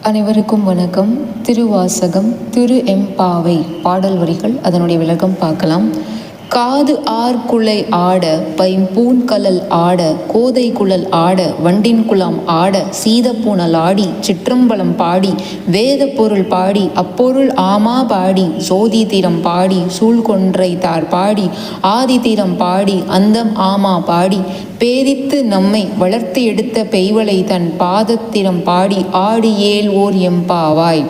அனைவருக்கும் வணக்கம். திருவாசகம் திரு எம்பாவை பாடல் வரிகள், அதனுடைய விளக்கம் பார்க்கலாம். காது ஆர்குலை ஆட பைம்பூன் கலல் ஆட கோதை குழல் ஆட வண்டின் குலாம் ஆட சீதப்பூனல் ஆடி சிற்றம்பலம் பாடி வேத பொருள் பாடி அப்பொருள் ஆமா பாடி சோதி தீரம் பாடி சூழ்கொன்றை தார் பாடி ஆதி தீரம் பாடி அந்தம் ஆமா பாடி பேதித்து நம்மை வளர்த்து எடுத்த பெய்வளை தன் பாதத்திரம் பாடி ஆடி ஏல் ஓர் எம்பாவாய்.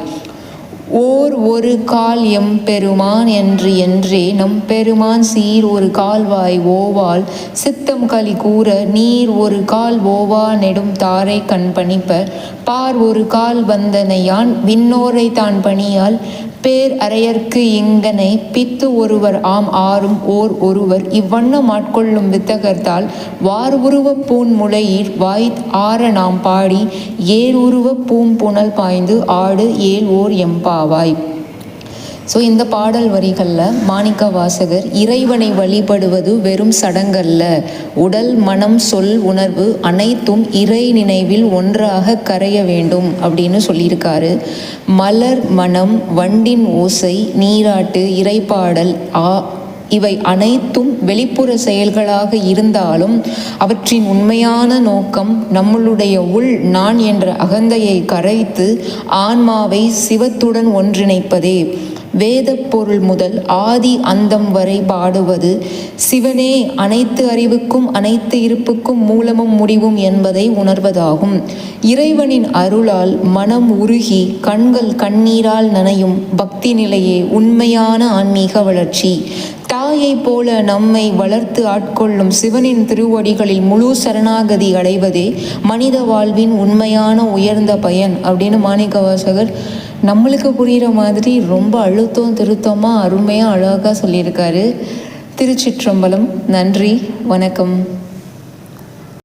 ஒரு கால் எம் பெருமான் என்றே நம் பெருமான் சீர் ஒரு கால்வாய் ஓவால் சித்தம் களி கூற நீர் ஒரு கால் ஓவா நெடும் தாரை கண் பணிப்ப பார் ஒரு கால் வந்தனையான் விண்ணோரை தான் பணியால் பேர் அறையர்க்கு இங்கனை பித்து ஒருவர் ஆம் ஆறும் ஒருவர் இவ்வண்ணம் ஆட்கொள்ளும் வித்தகர்த்தால் வார் உருவ பூன் முளையீர் வாய் ஆற நாம் பாடி ஏர் உருவ பூம்புணல் பாய்ந்து ஆடு ஏல் ஓர் எம்பாவாய். ஸோ இந்த பாடல் வரிகளில் மாணிக்க வாசகர் இறைவனை வழிபடுவது வெறும் சடங்கல்ல, உடல் மனம் சொல் உணர்வு அனைத்தும் இறை நினைவில் ஒன்றாக கரைய வேண்டும் அப்படின்னு சொல்லியிருக்காரு. மலர் மனம் வண்டின் ஓசை நீராட்டு இறைப்பாடல் இவை அனைத்தும் வெளிப்புற செயல்களாக இருந்தாலும் அவற்றின் உண்மையான நோக்கம் நம்மளுடைய உள் நான் என்ற அகந்தையை கரைத்து ஆன்மாவை சிவத்துடன் ஒன்றிணைப்பதே. வேத பொருள் முதல் ஆதி அந்தம் வரை பாடுவது சிவனே அனைத்து அறிவுக்கும் அனைத்து இருப்புக்கும் மூலமும் முடிவும் என்பதை உணர்வதாகும். இறைவனின் அருளால் மனம் உருகி கண்கள் கண்ணீரால் நனையும் பக்தி நிலையே உண்மையான ஆன்மீக வளர்ச்சி. தாயை போல நம்மை வளர்த்து ஆட்கொள்ளும் சிவனின் திருவடிகளில் முழு சரணாகதி அடைவதே மனித வாழ்வின் உண்மையான உயர்ந்த பயன் அப்படின்னு மாணிக்க வாசகர் நம்மளுக்கு புரிகிற மாதிரி ரொம்ப அழுத்தம் திருத்தமாக அருமையாக அழகாக சொல்லியிருக்காரு. திருச்சிற்றம்பலம். நன்றி, வணக்கம்.